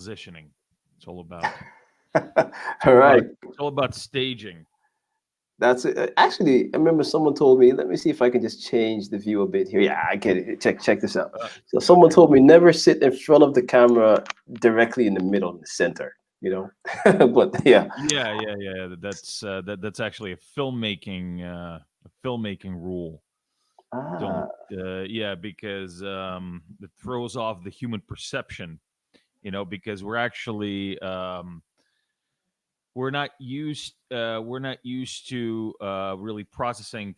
positioning. It's all about All right. staging. That's it. Actually, I remember someone told me, let me see if I can just change the view a bit here. Yeah, I get it. Check this out. So someone Okay. told me never sit in front of the camera directly in the middle, in the center, you know? But yeah. Yeah, yeah, yeah. That's actually a filmmaking rule. Don't Ah, yeah, because it throws off the human perception. Because we're not used to really processing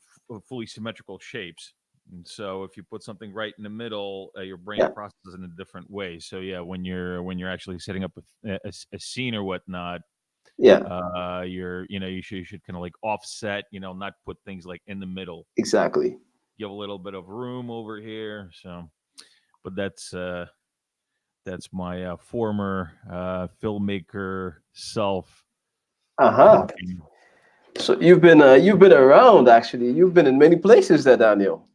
fully symmetrical shapes. And so if you put something right in the middle, your brain yeah, processes in a different way. So yeah, when you're actually setting up a scene or whatnot, yeah, you should kind of like offset, not put things like in the middle. exactly. Give a little bit of room over here. So, but that's my former filmmaker self Uh-huh. talking. So you've been around actually. You've been in many places there, Daniel.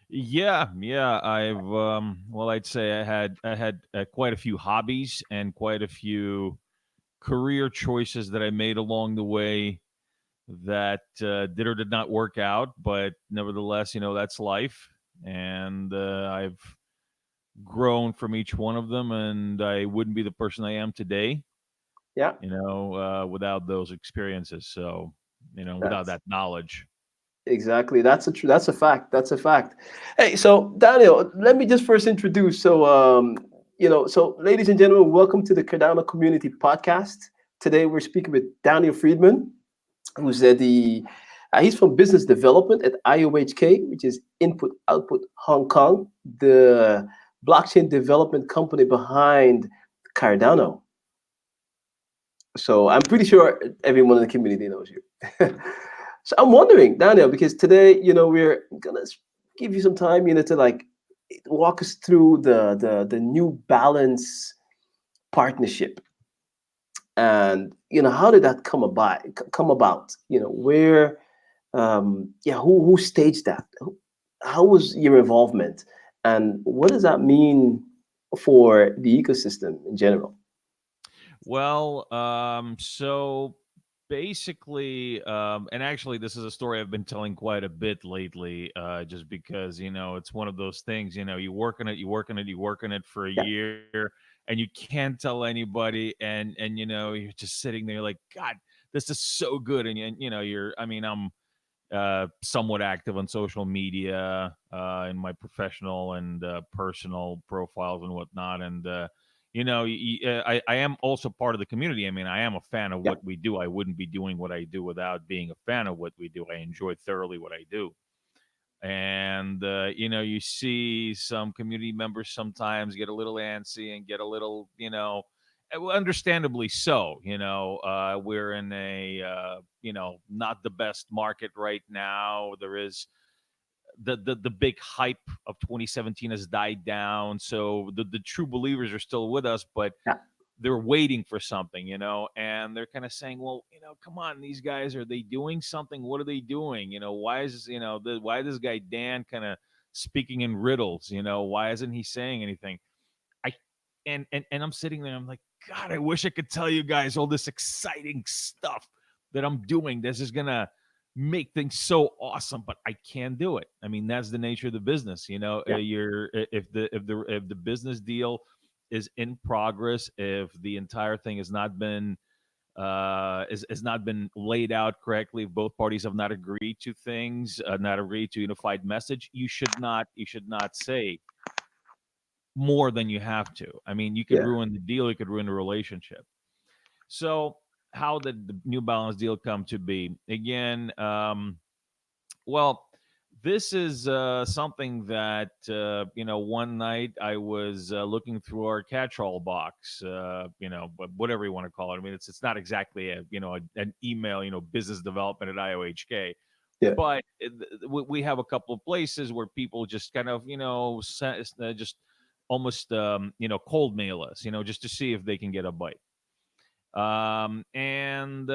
Yeah, yeah. I'd say I had quite a few hobbies and quite a few career choices that I made along the way that did or did not work out, but nevertheless, that's life, and I've grown from each one of them, and I wouldn't be the person I am today, Yeah, without those experiences. So, without that's that knowledge. exactly. That's a fact. That's a fact. Hey, so Daniel, let me just first introduce. So ladies and gentlemen, welcome to the Cardano Community Podcast. Today we're speaking with Daniel Friedman, who's he's from business development at IOHK, which is Input Output Hong Kong, the blockchain development company behind Cardano. So I'm pretty sure everyone in the community knows you. So I'm wondering, Daniel, because today, we're gonna give you some time, to like walk us through the New Balance partnership, and how did that come about? Where, yeah, who staged that? How was your involvement, and what does that mean for the ecosystem in general? Well, so basically, and actually, this is a story I've been telling quite a bit lately, just because it's one of those things. You work on it, you work on it, you work on it for a Yeah, year, and you can't tell anybody, and you're just sitting there like, God, this is so good, and you're. I mean, I'm somewhat active on social media in my professional and personal profiles and whatnot. And, I am also part of the community. I mean, I am a fan of yeah, what we do. I wouldn't be doing what I do without being a fan of what we do. I enjoy thoroughly what I do. And, you see some community members sometimes get a little antsy and get a little, understandably so. We're in a not the best market right now. There is the big hype of 2017 has died down, so the true believers are still with us, but yeah, they're waiting for something, and they're kind of saying, well, come on, these guys, are they doing something? What are they doing? Why is this guy Dan kind of speaking in riddles? Why isn't he saying anything? I and I'm sitting there, I'm like, God, I wish I could tell you guys all this exciting stuff that I'm doing. This is gonna make things so awesome, but I can't do it. I mean, that's the nature of the business. yeah, If the business deal is in progress, if the entire thing has not been laid out correctly, if both parties have not agreed to things, not agreed to unified message, you should not say more than you have to. I mean, you could yeah. ruin the deal, you could ruin the relationship. So, how did the New Balance deal come to be? Again, well, this is something that one night I was looking through our catch-all box, whatever you want to call it. I mean, it's not exactly an email, business development at IOHK, Yeah. but we have a couple of places where people just kind of just almost cold mail us, just to see if they can get a bite. And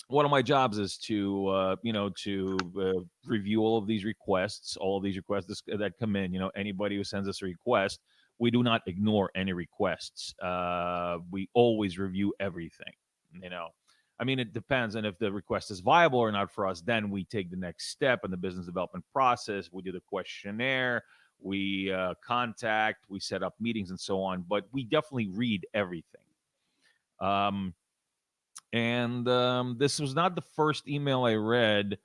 One of my jobs is to review all of these requests that come in. Anybody who sends us a request, we do not ignore any requests. We always review everything. You know, I mean, it depends on if the request is viable or not for us. Then we take the next step in the business development process. We do the questionnaire, we contact, we set up meetings, and so on. But we definitely read everything. Um, and this was not the first email I read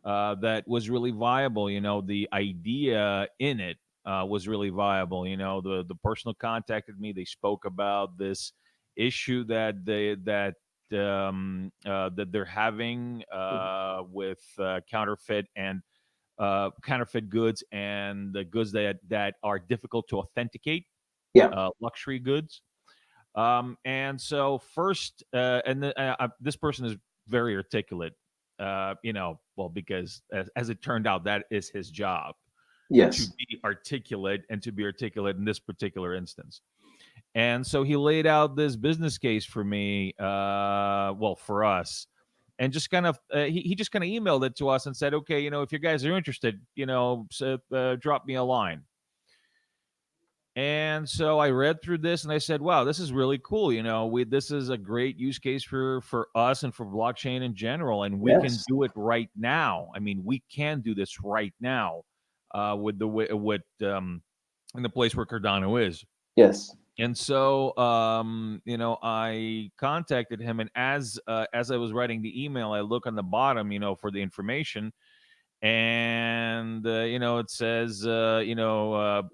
that was really viable. You know, the idea in it was really viable. You know, the person who contacted me, they spoke about this issue that they're having with counterfeit goods and the goods that are difficult to authenticate, Yeah. luxury goods. And so first, this person is very articulate. You know, well, because as it turned out, that is his job to Yes. be articulate and to be articulate in this particular instance. And so he laid out this business case for me, well, for us, and just kind of he just kind of emailed it to us and said, okay, you know, if you guys are interested, you know, so, drop me a line. And so I read through this and I said, wow, this is really cool. You know, this is a great use case for us and for blockchain in general. And we can Yes. do it right now. I mean, we can do this right now with the way with in the place where Cardano is. Yes. And so you know, I contacted him, and as I was writing the email, I look on the bottom, you know, for the information, and you know, it says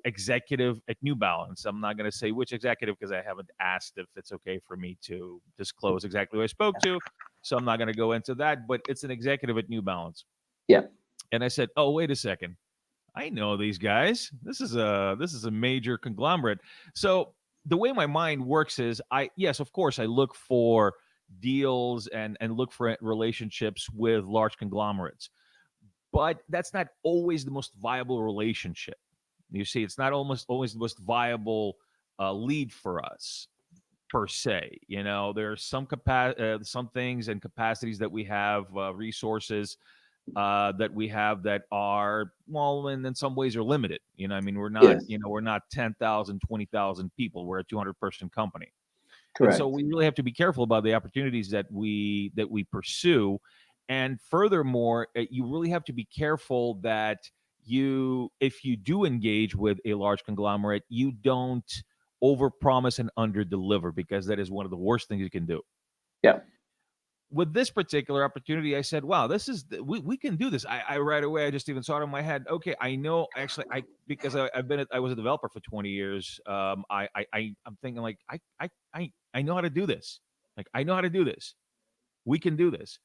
executive at New Balance. I'm not going to say which executive because I haven't asked if it's okay for me to disclose exactly who I spoke to, so I'm not going to go into that, but it's an executive at New Balance. Yeah. And I said, oh, wait a second, I know these guys. This is a major conglomerate. So the way my mind works is, yes, of course, I look for deals and look for relationships with large conglomerates, but that's not always the most viable relationship. You see, it's not almost always the most viable lead for us per se. You know, there are some things and capacities that we have, resources that we have that are, well, and in some ways are limited. You know, I mean, Yes. we're not 10,000, 20,000 people. We're a 200-person company. And so Correct. we really have to be careful about the opportunities that we pursue. And furthermore, you really have to be careful that if you do engage with a large conglomerate, you don't overpromise and underdeliver, because that is one of the worst things you can do. Yeah. With this particular opportunity, I said, "Wow, we can do this." I right away, I just even saw it in my head. Okay, I know. Actually, because I was a developer for 20 years. I'm thinking like I know how to do this. Like, I know how to do this. We can do this.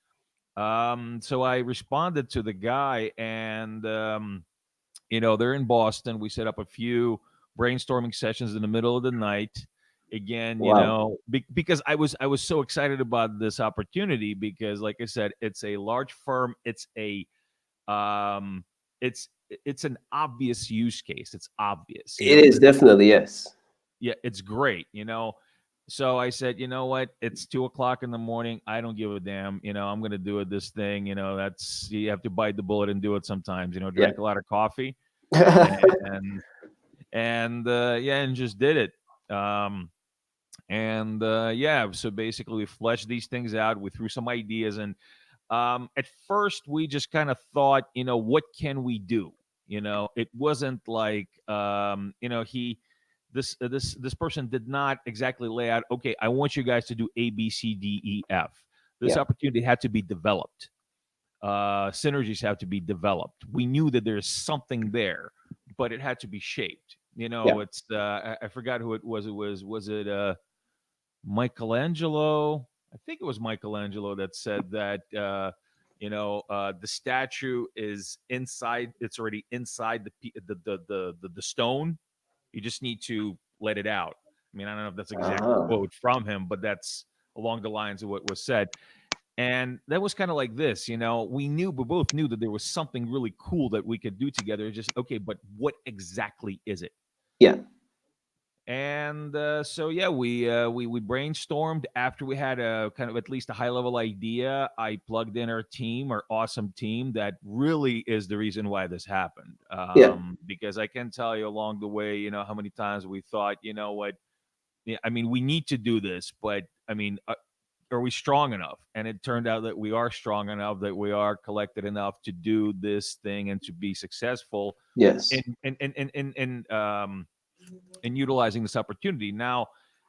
So I responded to the guy, and you know, they're in Boston. We set up a few brainstorming sessions in the middle of the night. Again, you Wow. know, because I was so excited about this opportunity, because, like I said, it's a large firm. Um, it's an obvious use case. It's obvious, you It know. is definitely yes. Yeah, it's great, you know. So I said, you know what? It's 2 o'clock in the morning. I don't give a damn. You know, I'm gonna do it. This thing, you know, that's, you have to bite the bullet and do it sometimes. You know, Yeah. drank a lot of coffee, and yeah, and just did it. And yeah, so basically we fleshed these things out. We threw some ideas, and at first we just kind of thought, you know, what can we do? You know, it wasn't like, you know, this person did not exactly lay out, okay, I want you guys to do A, B, C, D, E, F. This Yeah. opportunity had to be developed. Synergies have to be developed. We knew that there's something there, but it had to be shaped. You Yeah. know, it's I forgot who it was. Was it Michelangelo? I think it was Michelangelo that said that the statue is inside. It's already inside the stone. You just need to let it out. I mean, I don't know if that's an exact Uh-huh. quote from him, but that's along the lines of what was said. And that was kind of like this, you know, we both knew that there was something really cool that we could do together. Just, okay, but what exactly is it? Yeah. And so yeah, we brainstormed after we had a kind of at least a high level idea. I plugged in our team, our awesome team that really is the reason why this happened. Yeah. Because I can tell you along the way, how many times we thought, what, yeah, I mean, we need to do this, but I mean, are we strong enough? And it turned out that we are strong enough, that we are collected enough to do this thing and to be successful Yes. in utilizing this opportunity. Now,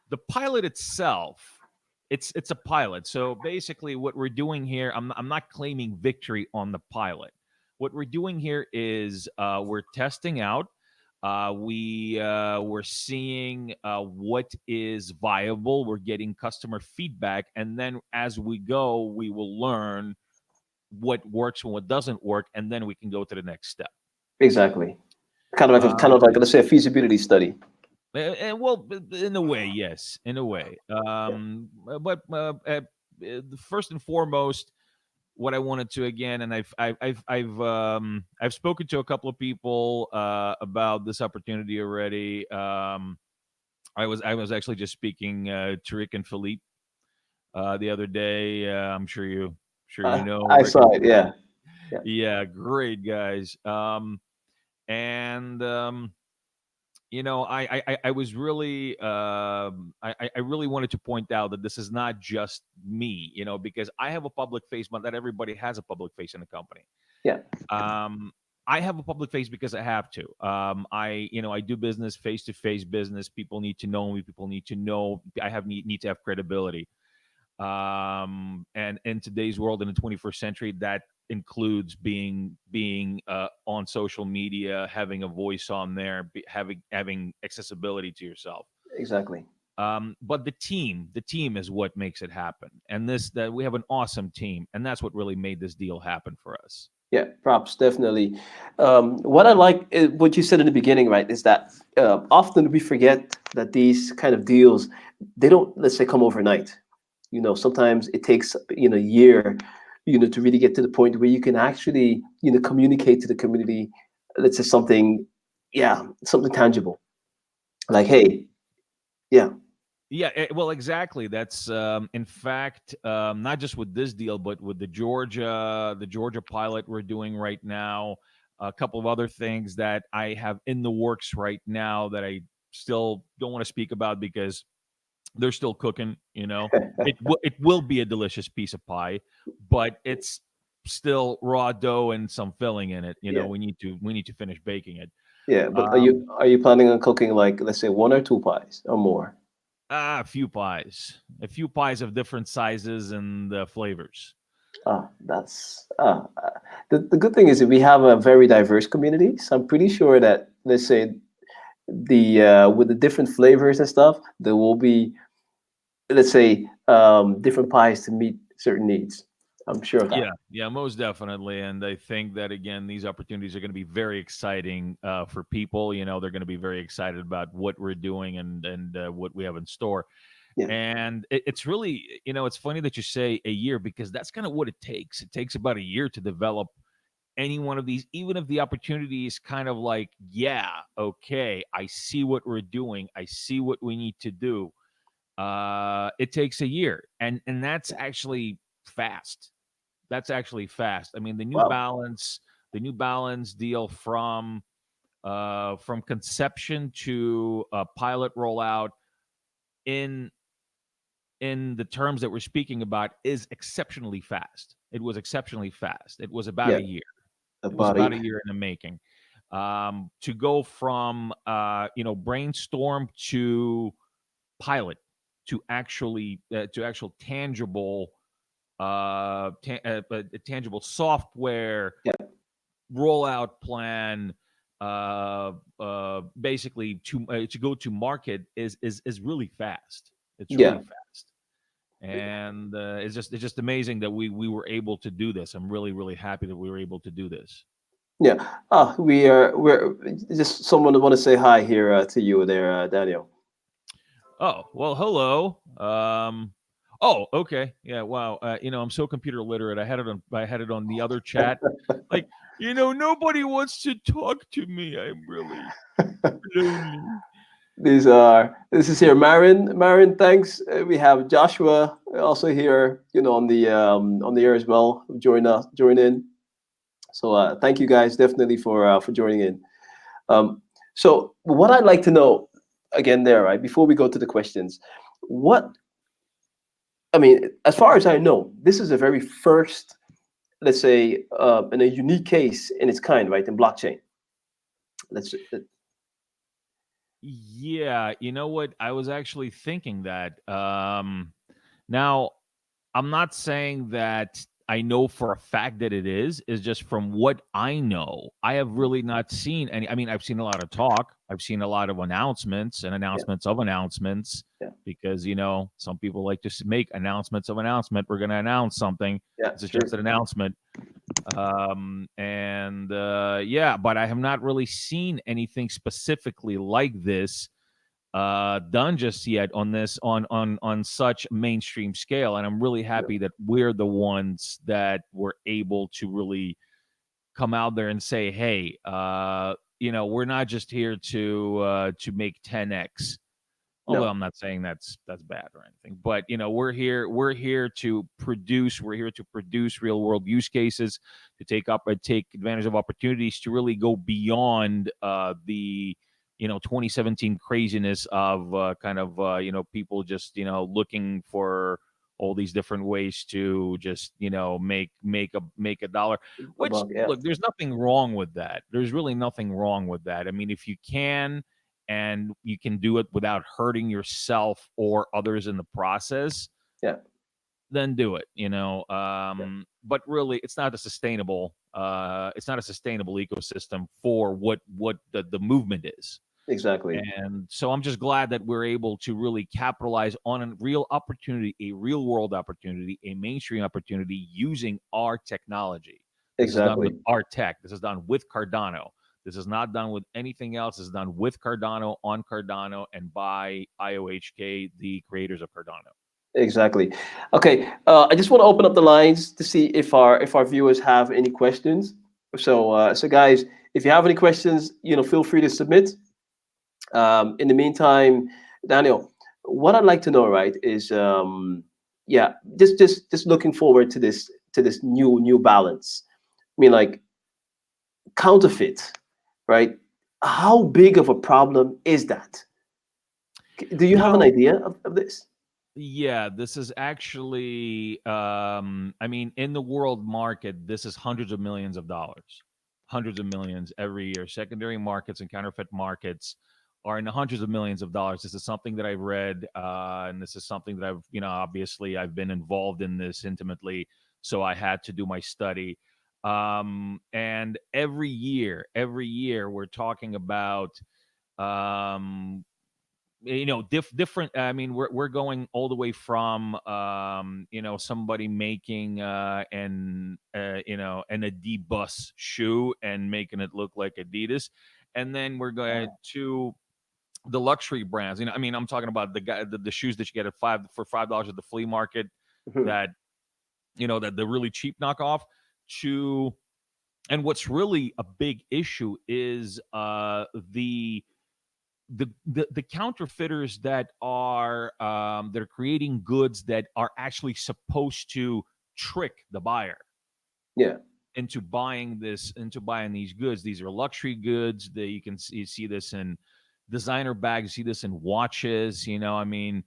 the pilot itself, it's a pilot. So basically, what we're doing here, I'm not claiming victory on the pilot. What we're doing here is we're testing out. We're seeing what is viable. We're getting customer feedback, and then as we go, we will learn what works and what doesn't work, and then we can go to the next step. Exactly. Kind of like, Um, let's say, a feasibility study. and well, in a way, yes, in a way. Yeah. But first and foremost, what I wanted to again, and I've spoken to a couple of people about this opportunity already. I was actually just speaking to Rick and Philippe the other day. I'm sure you know I Rick and saw it. Philippe. Yeah. Yeah. Yeah, great guys. And I was really I really wanted to point out that this is not just me, because I have a public face, but not everybody has a public face in the company. Yeah. um I have a public face because I have to. I do business, face to face business. People need to know me. People need to know I have need to have credibility. And in today's world, in the 21st century, that includes being on social media, having a voice on there, having accessibility to yourself. Exactly. But the team is what makes it happen, and this that we have an awesome team, and that's what really made this deal happen for us. Yeah, props, definitely. What I like, what you said in the beginning, right, is that often we forget that these kind of deals, they don't, let's say, come overnight. Sometimes it takes, a year, to really get to the point where you can actually, communicate to the community, let's say something, yeah, something tangible. Like, hey, yeah, Yeah, well, exactly. That's in fact not just with this deal, but with the Georgia pilot we're doing right now. A couple of other things that I have in the works right now that I still don't want to speak about because they're still cooking. It will be a delicious piece of pie, but it's still raw dough and some filling in it. yeah, We need to finish baking it. yeah. But are Um, you are you planning on cooking, like, let's say, one or two pies or more? a few pies of different sizes and flavors. That's the good thing is that we have a very diverse community. So I'm pretty sure that, let's say, the with the different flavors and stuff, there will be, let's say, different pies to meet certain needs. I'm sure of that. Yeah, yeah, most definitely. And I think that again, these opportunities are going to be very exciting for people. They're going to be very excited about what we're doing and what we have in store. Yeah. And it's really, it's funny that you say a year because that's kind of what it takes. It takes about a year to develop any one of these, even if the opportunity is kind of like, yeah, okay, I see what we're doing, I see what we need to do. It takes a year, and that's actually fast. That's actually fast. I mean, Wow. The New Balance deal from conception to pilot rollout in the terms that we're speaking about is exceptionally fast. It was exceptionally fast. It was about Yeah. a year. It was About about a a year in the making. To go from brainstorm to pilot to actual tangible software yeah. rollout plan, basically to go to market is really fast. It's really Yeah. fast, and it's just amazing that we were able to do this. I'm really happy that we were able to do this. Yeah. We're just someone want to say hi here to you there, Daniel. Oh, well, hello. Oh, okay. Yeah, wow. I'm so computer literate. I had it on the other chat. Like, nobody wants to talk to me. I'm really lonely. This is here Marin. Marin, thanks. We have Joshua also here, on the air as well. Join in. So thank you guys definitely for joining in. Um, so what I'd like to know again there, right, before we go to the questions, what I mean, as far as I know, this is the very first, let's say, in a unique case in its kind, right, in blockchain. Let's Yeah, you know what? I was actually thinking that. Now, I'm not saying that I know for a fact that it is just from what I know. I have really not seen any. I mean, I've seen a lot of talk. I've seen a lot of announcements and yeah, announcements of announcements yeah, because, some people like to make announcements of announcement. We're going to announce something. yeah, This is just true. an announcement. And yeah, but I have not really seen anything specifically like this done just yet on this on such mainstream scale, and I'm really Yeah, happy that we're the ones that were able to really come out there and say, hey, we're not just here to make 10x. Although no, I'm not saying that's bad or anything, but we're here to produce real world use cases, to take advantage of opportunities to really go beyond the 2017 craziness of kind of people just looking for all these different ways to just make a dollar. Which, about yeah, look, there's nothing wrong with that. There's really nothing wrong with that. I mean, if you can and you can do it without hurting yourself or others in the process, yeah, then do it. yeah, But really, it's not a sustainable ecosystem for what the movement is. exactly, And so I'm just glad that we're able to really capitalize on a real opportunity, a real world opportunity, a mainstream opportunity using our technology. This is done with exactly. our tech. This is done with Cardano. This is not done with anything else. This is done with Cardano, on Cardano, and by IOHK, the creators of Cardano. Exactly. Okay, I just want to open up the lines to see if our viewers have any questions. So guys, if you have any questions, feel free to submit. In the meantime, Daniel, what I'd like to know, right, is yeah, just looking forward to this new balance. I mean, like counterfeit, right? How big of a problem is that? Do you have an Well, idea of this? yeah, this is actually, I mean, in the world market, this is hundreds of millions of dollars, hundreds of millions every year. Secondary markets and counterfeit markets are in the hundreds of millions of dollars. This is something that I've read, and this is something that obviously I've been involved in this intimately, so I had to do my study. And every year, we're talking about um, different. I mean, we're going all the way from somebody making an Adidas shoe and making it look like Adidas, and then we're going to the luxury brands. I mean, I'm talking about the shoes that you get at $5 at the flea market, Mhm. that that the really cheap knockoff. To And what's really a big issue is the counterfeiters that are creating goods that are actually supposed to trick the buyer Yeah. into buying these goods. These are luxury goods. You see this in designer bags, you see this in watches. I mean,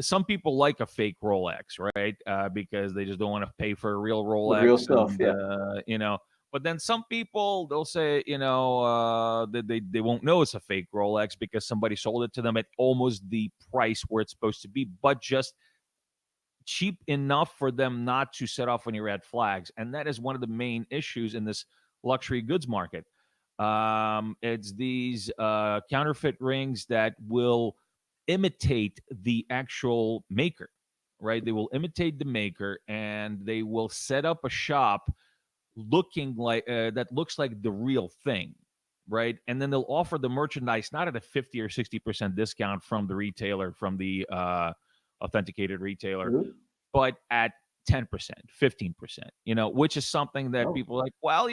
some people like a fake Rolex, right? Because they just don't want to pay for a real The real Rolex, stuff, and yeah. But then some people, they'll say, that they won't know it's a fake Rolex because somebody sold it to them at almost the price where it's supposed to be, but just cheap enough for them not to set off any red flags. And that is one of the main issues in this luxury goods market. It's these counterfeit rings that will imitate the actual maker, right? They will imitate the maker, and they will set up a shop looking like that looks like the real thing, right? And then they'll offer the merchandise not at a 50 or 60% discount from the retailer, from the authenticated retailer, Mhm. but at 10%, 15%, which is something that Oh, people are like, well,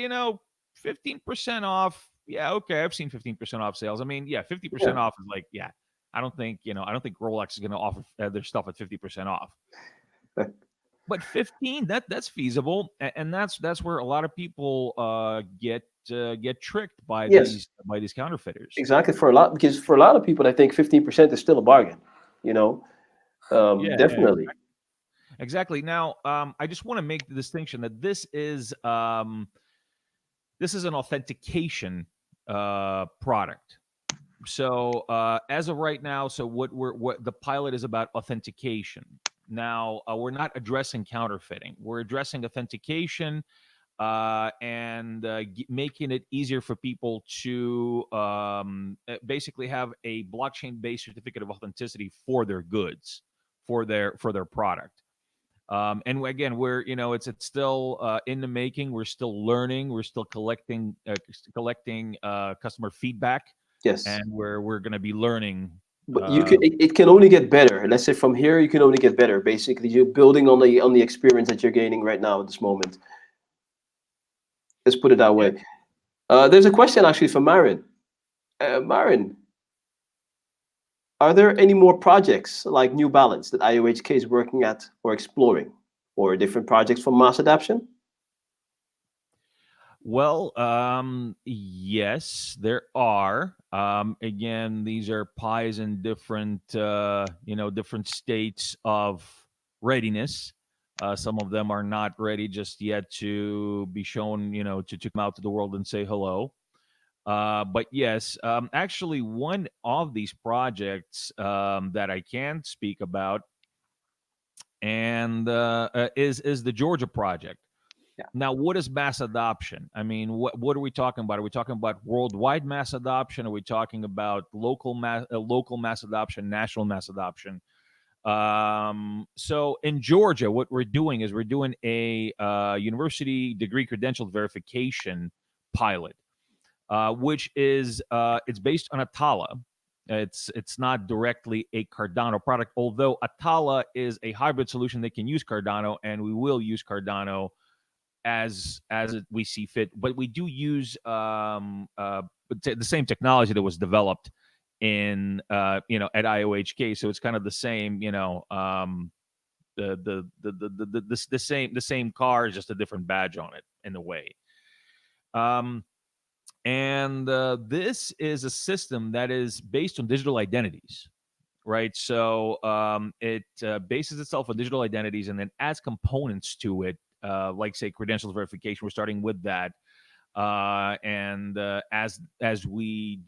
15% off. Yeah, okay, I've seen 15% off sales. I mean, yeah, 50% yeah. off is like, yeah. I don't think Rolex is going to offer their stuff at 50% off. But 15, that's feasible, and that's where a lot of people get tricked Yes, by these counterfeiters. exactly. Because for a lot of people, I think 15% is still a bargain. You know, Yeah, definitely. exactly. Now, I just want to make the distinction that this is an authentication product. So as of right now, so what the pilot is about authentication. Now we're not addressing counterfeiting. We're addressing authentication and making it easier for people to basically have a blockchain-based certificate of authenticity for their goods, for their product. And again, it's still in the making. We're still learning. We're still collecting customer feedback, Yes. and we're going to be learning. But it can only get better. Let's say from here, you can only get better. Basically, you're building on the experience that you're gaining right now at this moment. Let's put it that Yeah. way. There's a question actually from Marin. Marin, are there any more projects like New Balance that IOHK is working at or exploring, or different projects for mass adoption? Well, yes, there are. Again, these are pies in different, different states of readiness. Some of them are not ready just yet to be shown, to come out to the world and say hello. But yes, actually, one of these projects that I can speak about and is the Georgia project. Yeah. Now, what is mass adoption? I mean, what are we talking about? Are we talking about worldwide mass adoption? Are we talking about local mass adoption, national mass adoption? So in Georgia, what we're doing is we're doing a university degree credential verification pilot, which is it's based on Atala. It's not directly a Cardano product, although Atala is a hybrid solution that can use Cardano, and we will use Cardano as we see fit. But we do use the same technology that was developed in at IOHK, so it's kind of the same the same car, just a different badge on it in a way. Um, and this is a system that is based on digital identities, right? So it bases itself on digital identities and then adds components to it, like say credentials verification. We're starting with that, and as we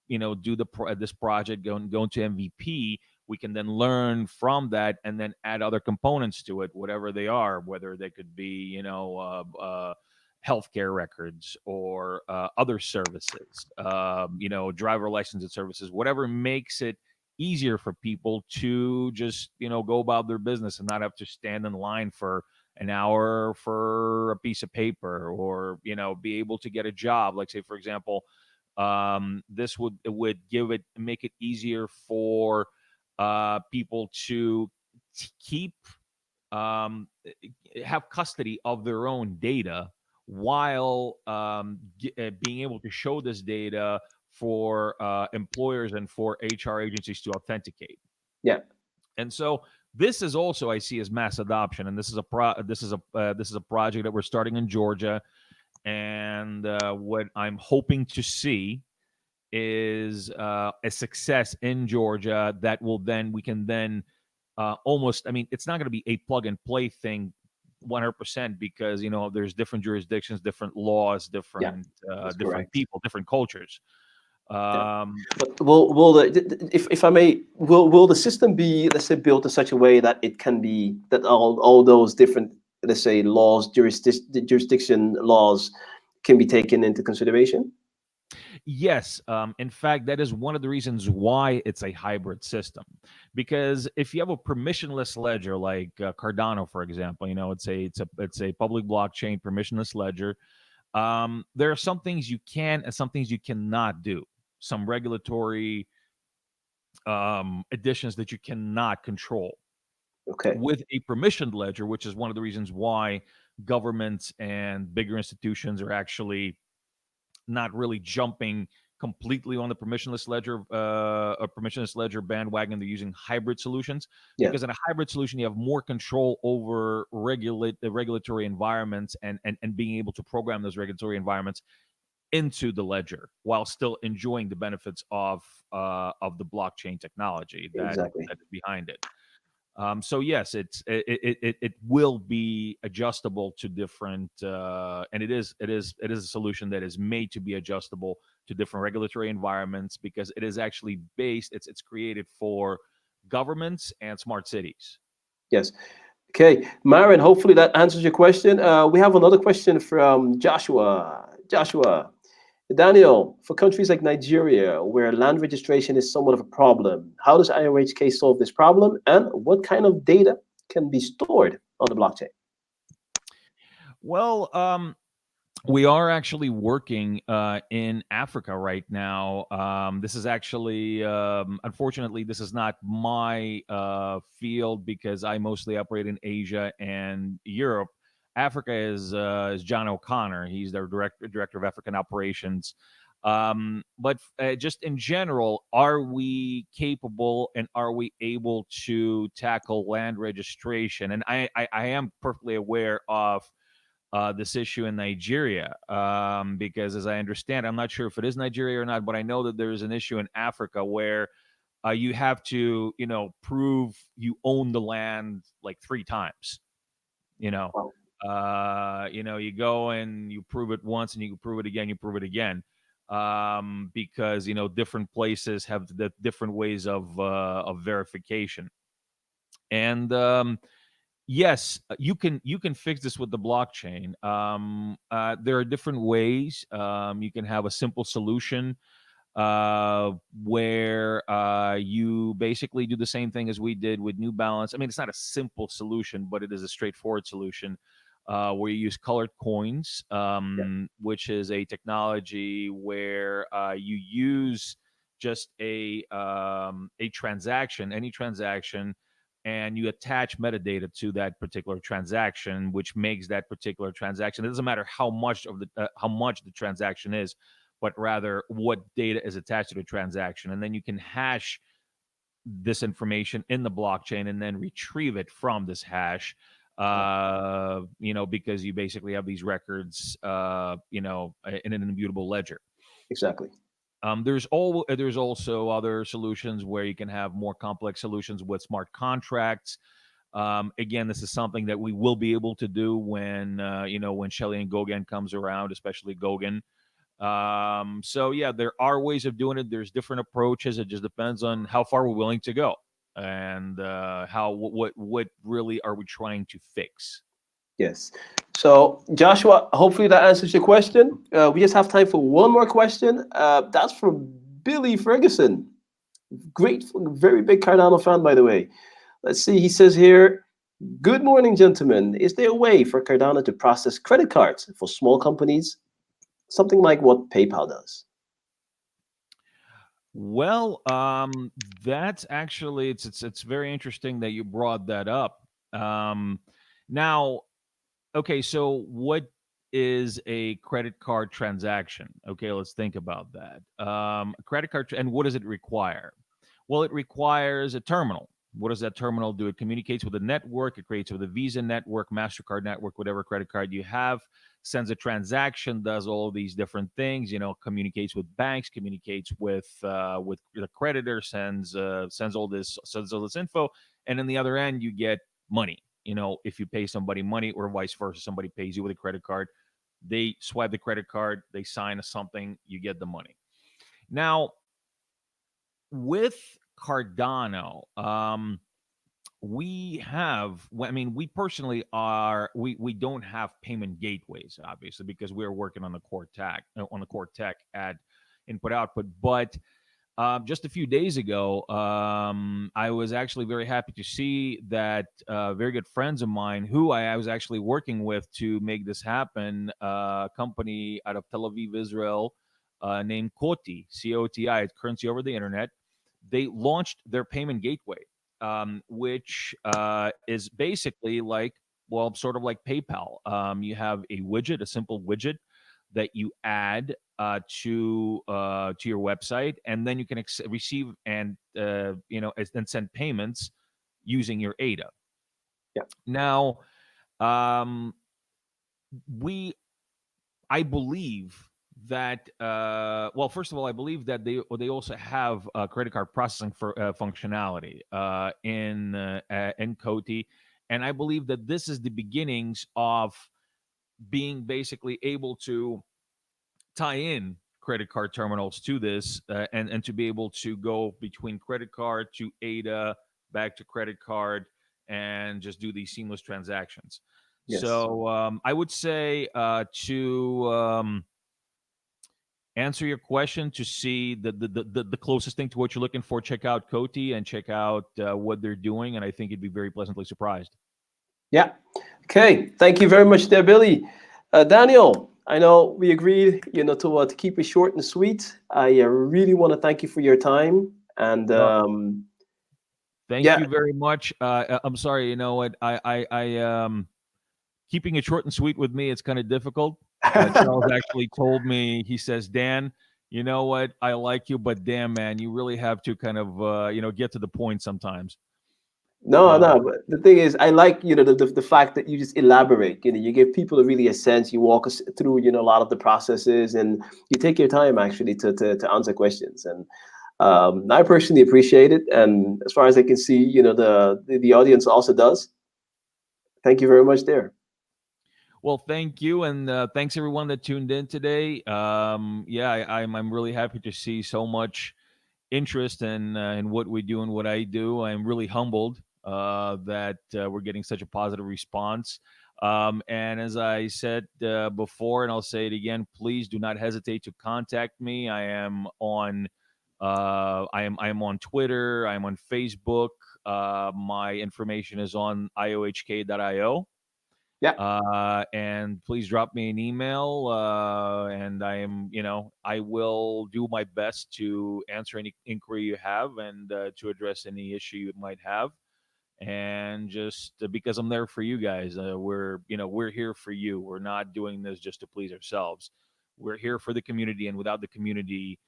do this project going to MVP, we can then learn from that and then add other components to it, whatever they are, whether they could be healthcare records or other services, driver license and services, whatever makes it easier for people to just go about their business and not have to stand in line for an hour for a piece of paper, or be able to get a job, like say for example, this would make it easier for people to keep have custody of their own data while being able to show this data for employers and for HR agencies to authenticate. Yeah. And so this is also I see as mass adoption, and this is a project that we're starting in Georgia, and what I'm hoping to see is a success in Georgia that will then we can then almost. I mean, it's not going to be a plug and play thing 100% because there's different jurisdictions, different laws, Yeah. That's different correct. people, different cultures. Yeah. Um, But if I may, will the system be, let's say, built in such a way that it can be that all those different, let's say, laws, jurisdiction laws, can be taken into consideration? Yes, in fact, that is one of the reasons why it's a hybrid system. Because if you have a permissionless ledger like Cardano, for example, it's a public blockchain permissionless ledger. There are some things you can and some things you cannot do. Some regulatory additions that you cannot control. Okay. With a permissioned ledger, which is one of the reasons why governments and bigger institutions are actually not really jumping completely on the permissionless ledger bandwagon. They're using hybrid solutions Yeah, because in a hybrid solution you have more control over regulate the regulatory environments and being able to program those regulatory environments into the ledger while still enjoying the benefits of the blockchain technology exactly. that is behind it. So yes, it will be adjustable to different, and it is a solution that is made to be adjustable to different regulatory environments because it is actually based. It's created for governments and smart cities. Yes. Okay, Myron, hopefully that answers your question. We have another question from Joshua. Joshua, Daniel, for countries like Nigeria, where land registration is somewhat of a problem, how does IOHK solve this problem, and what kind of data can be stored on the blockchain? Well, we are actually working in Africa right now. This is actually, unfortunately, this is not my field because I mostly operate in Asia and Europe. Africa is John O'Connor. He's their director of African operations. But just in general, are we capable and are we able to tackle land registration? And I am perfectly aware of this issue in Nigeria because, as I understand, I'm not sure if it is Nigeria or not, but I know that there is an issue in Africa where you have to, prove you own the land like 3 times. You know, Wow. you go and you prove it once, and you prove it again, you prove it again, because different places have the different ways of verification, and yes, you can fix this with the blockchain. There are different ways. You can have a simple solution where you basically do the same thing as we did with New Balance. I mean, it's not a simple solution, but it is a straightforward solution where you use colored coins, Yeah, which is a technology where you use just a transaction, any transaction, and you attach metadata to that particular transaction, which makes that particular transaction. It doesn't matter how much the transaction is, but rather what data is attached to the transaction. And then you can hash this information in the blockchain and then retrieve it from this hash. wow. Because you basically have these records, in an immutable ledger. Exactly. There's also other solutions where you can have more complex solutions with smart contracts. Again, this is something that we will be able to do when Shelly and Gauguin comes around, especially Gauguin. So yeah, there are ways of doing it. There's different approaches. It just depends on how far we're willing to go and how what really are we trying to fix. Yes. So, Joshua, hopefully that answers your question. We just have time for one more question. That's from Billy Ferguson. Great, very big Cardano fan, by the way. Let's see. He says here, good morning, gentlemen. Is there a way for Cardano to process credit cards for small companies? Something like what PayPal does. Well, that's actually it's very interesting that you brought that up. Now, okay, so what is a credit card transaction? Okay, let's think about that. A credit card, and what does it require? Well, it requires a terminal. What does that terminal do? It communicates with a network. It creates with a Visa network, MasterCard network, whatever credit card you have, sends a transaction, does all these different things, communicates with banks, communicates with the creditor, sends all this info, and in the other end, you get money. If you pay somebody money or vice versa, somebody pays you with a credit card, they swipe the credit card, they sign something, you get the money. Now, with Cardano, we personally we don't have payment gateways, obviously, because we're working on the core tech at input output. But just a few days ago, I was actually very happy to see that very good friends of mine, who I was actually working with to make this happen, a company out of Tel Aviv, Israel, named Coti, COTI, it's currency over the internet. They launched their payment gateway, which is basically like, well, sort of like PayPal. You have a widget, a simple widget that you add to your website, and then you can receive and and send payments using your ADA. Yeah. Now, um, we I believe that well, first of all, I believe that they also have credit card processing for functionality in Coty, and I believe that this is the beginnings of being basically able to tie in credit card terminals to this, and to be able to go between credit card to ADA, back to credit card, and just do these seamless transactions. Yes. So I would say to answer your question, to see the closest thing to what you're looking for, check out Coty and check out what they're doing, and I think you'd be very pleasantly surprised. Yeah. Okay. Thank you very much, there, Billy. Daniel, I know we agreed, to keep it short and sweet. I really want to thank you for your time. And No, thank yeah, you very much. I'm sorry, you know what? Keeping it short and sweet with me, it's kind of difficult. Charles actually told me, he says, Dan, you know what? I like you, but damn, man, you really have to kind of, get to the point sometimes. no, Uh, no. But the thing is, I like the fact that you just elaborate. You give people really a sense. You walk us through a lot of the processes, and you take your time actually to answer questions. And I personally appreciate it. And as far as I can see, the audience also does. Thank you very much there. well, thank you, and thanks everyone that tuned in today. Yeah, I'm really happy to see so much interest in what we do and what I do. I'm really humbled that we're getting such a positive response. And as I said before, and I'll say it again, please do not hesitate to contact me. I am on Twitter. I'm on Facebook. My information is on iohk.io. Yeah. And please drop me an email, and I will do my best to answer any inquiry you have, and to address any issue you might have. And just because I'm there for you guys, we're here for you. We're not doing this just to please ourselves. We're here for the community, and without the community,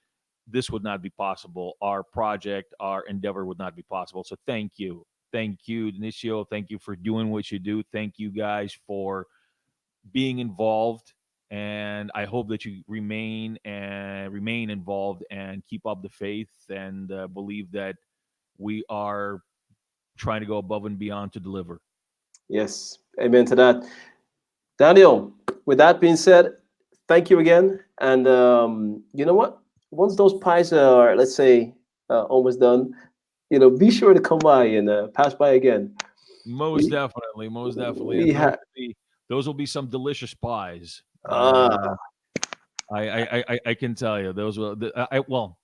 this would not be possible. Our project, our endeavor would not be possible. So thank you, Denicio. Thank you for doing what you do. Thank you guys for being involved, and I hope that you remain involved and keep up the faith, and believe that we are trying to go above and beyond to deliver. Yes. Amen to that. Daniel, with that being said, thank you again. And you know what? Once those pies are, let's say, almost done, be sure to come by and pass by again. We Most definitely, we and have those will be some delicious pies. ah I can tell you those will. Well,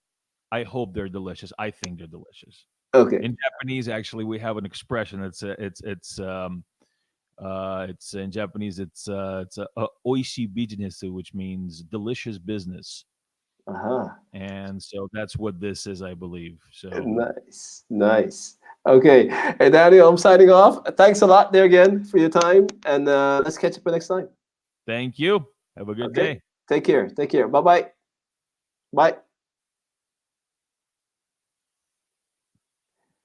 I hope they're delicious. I think they're delicious. okay. In Japanese, actually, we have an expression. It's in Japanese. It's oishi business, which means delicious business, Aha. and so that's what this is, I believe. So Nice. Nice. Okay. Hey, Daniel, I'm signing off. Thanks a lot there again for your time, and let's catch up next time. thank you. Have a good Okay. day. Take care. Take care. Bye bye. Bye.